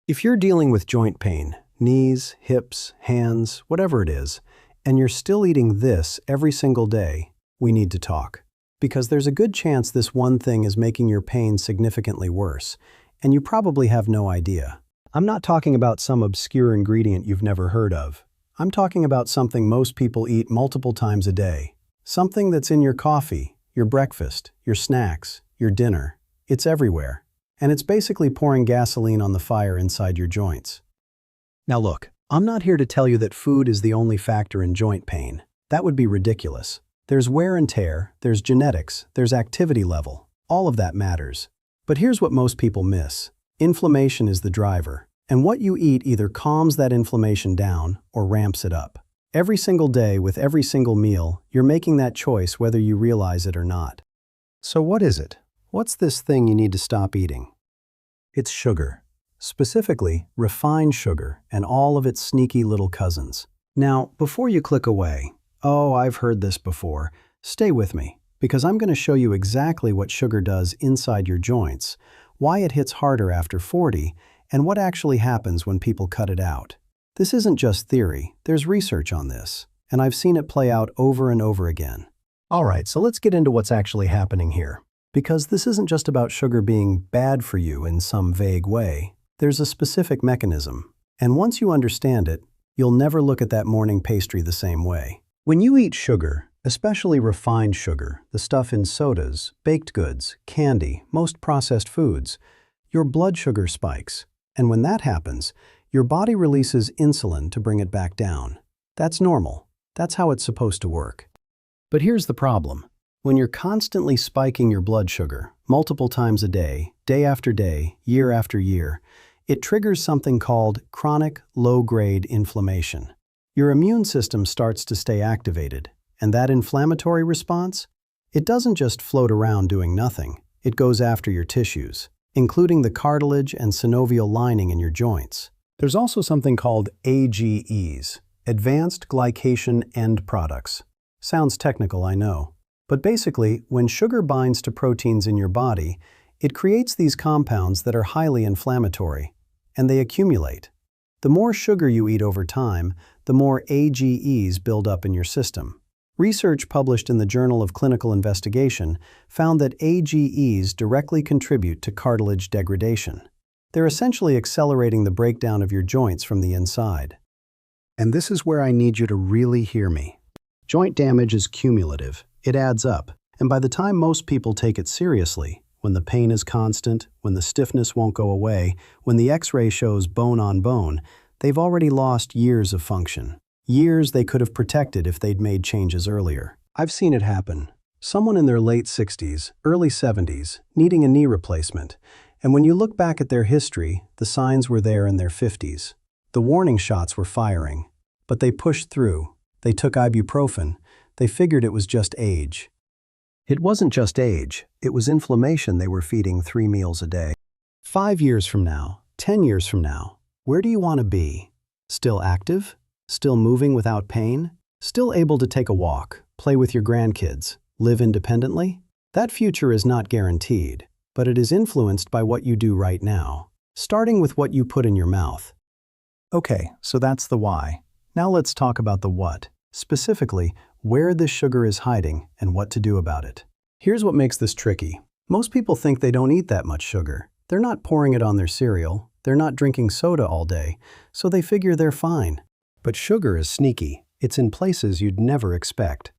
If you're dealing with joint pain, knees, hips, hands, whatever it is, and you're still eating this every single day, we need to talk. Because there's a good chance this one thing is making your pain significantly worse, and you probably have no idea. I'm not talking about some obscure ingredient you've never heard of. I'm talking about something most people eat multiple times a day. Something that's in your coffee, your breakfast, your snacks, your dinner. It's everywhere. And it's basically pouring gasoline on the fire inside your joints. Now look, I'm not here to tell you that food is the only factor in joint pain. That would be ridiculous. There's wear and tear, there's genetics, there's activity level. All of that matters. But here's what most people miss. Inflammation is the driver, and what you eat either calms that inflammation down or ramps it up. Every single day with every single meal, you're making that choice whether you realize it or not. So what is it? What's this thing you need to stop eating? It's sugar. Specifically, refined sugar and all of its sneaky little cousins. Now, before you click away, "Oh, I've heard this before," stay with me, because I'm going to show you exactly what sugar does inside your joints, why it hits harder after 40, and what actually happens when people cut it out. This isn't just theory, there's research on this, and I've seen it play out over and over again. Alright, so let's get into what's actually happening here. Because this isn't just about sugar being bad for you in some vague way. There's a specific mechanism, and once you understand it, you'll never look at that morning pastry the same way. When you eat sugar, especially refined sugar, the stuff in sodas, baked goods, candy, most processed foods, your blood sugar spikes. And when that happens, your body releases insulin to bring it back down. That's normal. That's how it's supposed to work. But here's the problem. When you're constantly spiking your blood sugar, multiple times a day after day, year after year, it triggers something called chronic low-grade inflammation. Your immune system starts to stay activated, and that inflammatory response, it doesn't just float around doing nothing. It goes after your tissues, including the cartilage and synovial lining in your joints. There's also something called AGEs, Advanced Glycation End Products. Sounds technical, I know. But basically, when sugar binds to proteins in your body, it creates these compounds that are highly inflammatory, and they accumulate. The more sugar you eat over time, the more AGEs build up in your system. Research published in the Journal of Clinical Investigation found that AGEs directly contribute to cartilage degradation. They're essentially accelerating the breakdown of your joints from the inside. And this is where I need you to really hear me. Joint damage is cumulative. It adds up, and by the time most people take it seriously, when the pain is constant, when the stiffness won't go away, when the X-ray shows bone on bone, they've already lost years of function. Years they could have protected if they'd made changes earlier. I've seen it happen. Someone in their late 60s, early 70s, needing a knee replacement, and when you look back at their history, the signs were there in their 50s. The warning shots were firing, but they pushed through. They took ibuprofen. They figured it was just age. It wasn't just age, it was inflammation they were feeding 3 meals a day. 5 years from now, 10 years from now, where do you want to be? Still active? Still moving without pain? Still able to take a walk, play with your grandkids, live independently? That future is not guaranteed, but it is influenced by what you do right now, starting with what you put in your mouth. Okay, so that's the why. Now let's talk about the what. Specifically, where this sugar is hiding and what to do about it. Here's what makes this tricky. Most people think they don't eat that much sugar. They're not pouring it on their cereal. They're not drinking soda all day, so they figure they're fine. But sugar is sneaky. It's in places you'd never expect.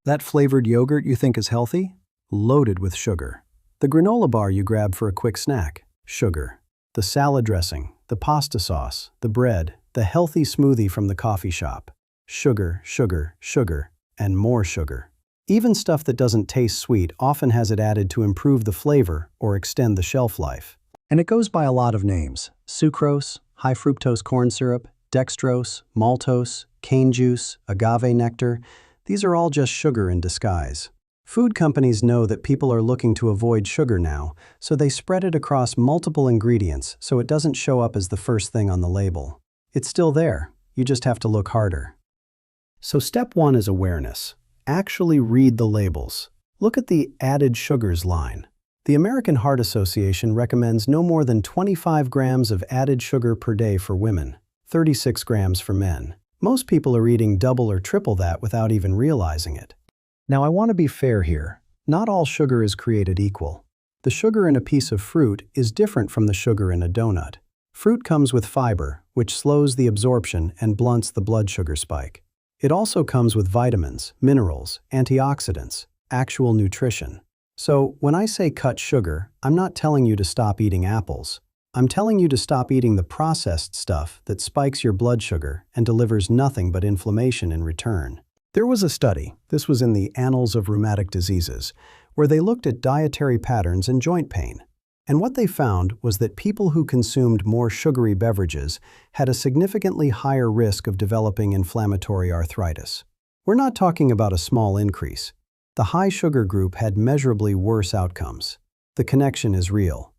That flavored yogurt you think is healthy? Loaded with sugar. The granola bar you grab for a quick snack? Sugar. The salad dressing, the pasta sauce, the bread, the healthy smoothie from the coffee shop. Sugar, sugar, sugar, and more sugar. Even stuff that doesn't taste sweet often has it added to improve the flavor or extend the shelf life. And it goes by a lot of names. Sucrose, high fructose corn syrup, dextrose, maltose, cane juice, agave nectar. These are all just sugar in disguise. Food companies know that people are looking to avoid sugar now, so they spread it across multiple ingredients so it doesn't show up as the first thing on the label. It's still there, you just have to look harder. So step 1 is awareness. Actually read the labels. Look at the added sugars line. The American Heart Association recommends no more than 25 grams of added sugar per day for women, 36 grams for men. Most people are eating double or triple that without even realizing it. Now, I want to be fair here. Not all sugar is created equal. The sugar in a piece of fruit is different from the sugar in a donut. Fruit comes with fiber, which slows the absorption and blunts the blood sugar spike. It also comes with vitamins, minerals, antioxidants, actual nutrition. So, when I say cut sugar, I'm not telling you to stop eating apples. I'm telling you to stop eating the processed stuff that spikes your blood sugar and delivers nothing but inflammation in return. There was a study, this was in the Annals of Rheumatic Diseases, where they looked at dietary patterns and joint pain. And what they found was that people who consumed more sugary beverages had a significantly higher risk of developing inflammatory arthritis. We're not talking about a small increase. The high sugar group had measurably worse outcomes. The connection is real.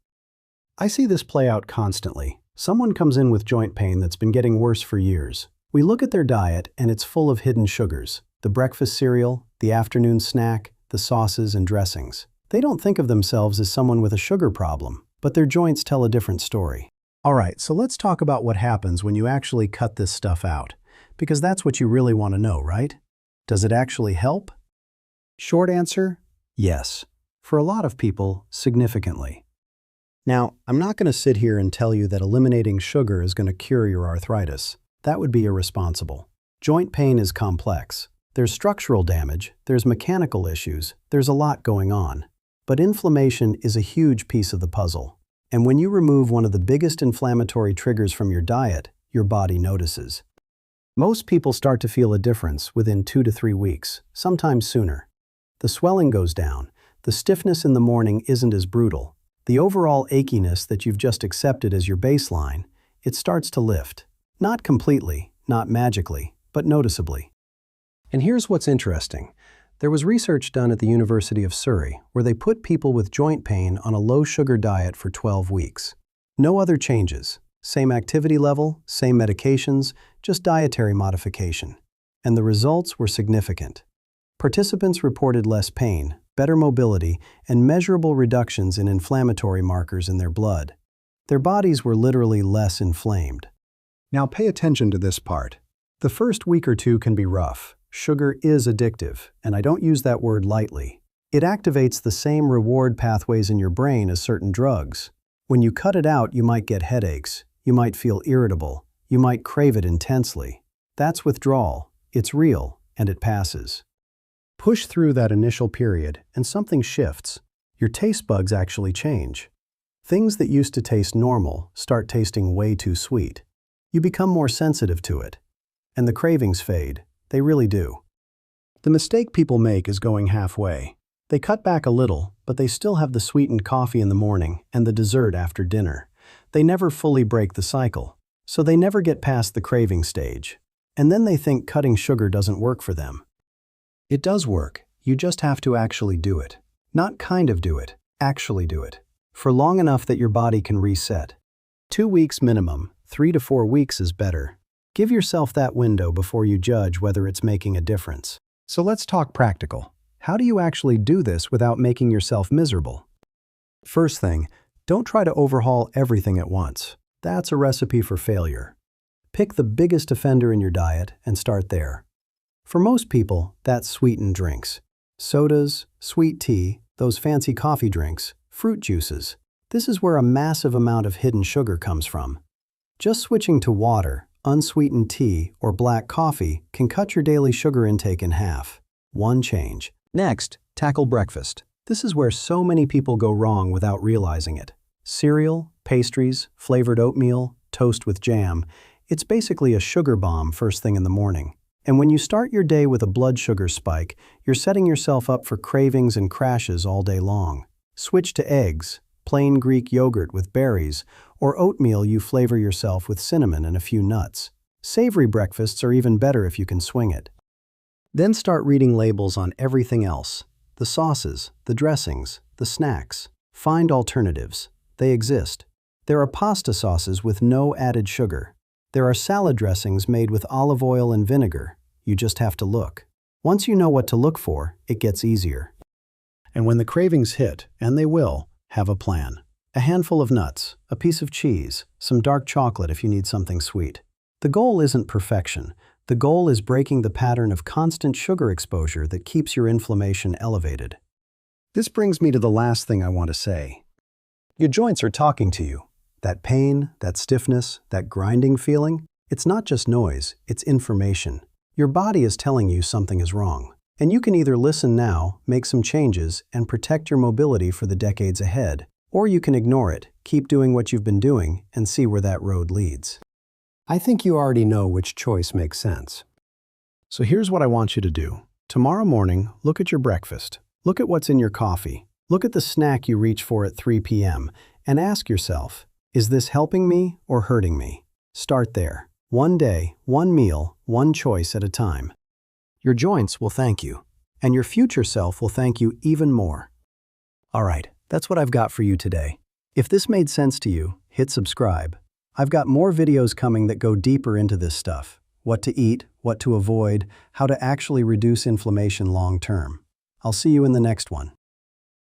I see this play out constantly. Someone comes in with joint pain that's been getting worse for years. We look at their diet and it's full of hidden sugars. The breakfast cereal, the afternoon snack, the sauces and dressings. They don't think of themselves as someone with a sugar problem, but their joints tell a different story. All right, so let's talk about what happens when you actually cut this stuff out, because that's what you really want to know, right? Does it actually help? Short answer, yes. For a lot of people, significantly. Now, I'm not going to sit here and tell you that eliminating sugar is going to cure your arthritis. That would be irresponsible. Joint pain is complex. There's structural damage, there's mechanical issues, there's a lot going on. But inflammation is a huge piece of the puzzle. And when you remove one of the biggest inflammatory triggers from your diet, your body notices. Most people start to feel a difference within 2 to 3 weeks, sometimes sooner. The swelling goes down, the stiffness in the morning isn't as brutal. The overall achiness that you've just accepted as your baseline, it starts to lift. Not completely, not magically, but noticeably. And here's what's interesting. There was research done at the University of Surrey where they put people with joint pain on a low-sugar diet for 12 weeks. No other changes. Same activity level, same medications, just dietary modification. And the results were significant. Participants reported less pain, better mobility, and measurable reductions in inflammatory markers in their blood. Their bodies were literally less inflamed. Now pay attention to this part. The first week or two can be rough. Sugar is addictive, and I don't use that word lightly. It activates the same reward pathways in your brain as certain drugs. When you cut it out, you might get headaches, you might feel irritable, you might crave it intensely. That's withdrawal. It's real, and it passes. Push through that initial period, and something shifts. Your taste buds actually change. Things that used to taste normal start tasting way too sweet. You become more sensitive to it. And the cravings fade. They really do. The mistake people make is going halfway. They cut back a little, but they still have the sweetened coffee in the morning and the dessert after dinner. They never fully break the cycle, so they never get past the craving stage. And then they think cutting sugar doesn't work for them. It does work, you just have to actually do it. Not kind of do it, actually do it. For long enough that your body can reset. 2 weeks minimum, 3 to 4 weeks is better. Give yourself that window before you judge whether it's making a difference. So let's talk practical. How do you actually do this without making yourself miserable? First thing, don't try to overhaul everything at once. That's a recipe for failure. Pick the biggest offender in your diet and start there. For most people, that's sweetened drinks. Sodas, sweet tea, those fancy coffee drinks, fruit juices. This is where a massive amount of hidden sugar comes from. Just switching to water, unsweetened tea, or black coffee can cut your daily sugar intake in half. One change. Next, tackle breakfast. This is where so many people go wrong without realizing it. Cereal, pastries, flavored oatmeal, toast with jam. It's basically a sugar bomb first thing in the morning. And when you start your day with a blood sugar spike, you're setting yourself up for cravings and crashes all day long. Switch to eggs, plain Greek yogurt with berries, or oatmeal you flavor yourself with cinnamon and a few nuts. Savory breakfasts are even better if you can swing it. Then start reading labels on everything else. The sauces, the dressings, the snacks. Find alternatives. They exist. There are pasta sauces with no added sugar. There are salad dressings made with olive oil and vinegar. You just have to look. Once you know what to look for, it gets easier. And when the cravings hit, and they will, Have a plan. A handful of nuts, a piece of cheese, some dark chocolate if you need something sweet. The goal isn't perfection. The goal is breaking the pattern of constant sugar exposure that keeps your inflammation elevated. This brings me to the last thing I want to say. Your joints are talking to you. That pain, that stiffness, that grinding feeling, it's not just noise, it's information. Your body is telling you something is wrong. And you can either listen now, make some changes, and protect your mobility for the decades ahead, or you can ignore it, keep doing what you've been doing, and see where that road leads. I think you already know which choice makes sense. So here's what I want you to do. Tomorrow morning, look at your breakfast. Look at what's in your coffee. Look at the snack you reach for at 3 p.m. and ask yourself, is this helping me or hurting me? Start there. One day, one meal, one choice at a time. Your joints will thank you, and your future self will thank you even more. All right, that's what I've got for you today. If this made sense to you, hit subscribe. I've got more videos coming that go deeper into this stuff. What to eat, what to avoid, how to actually reduce inflammation long term. I'll see you in the next one.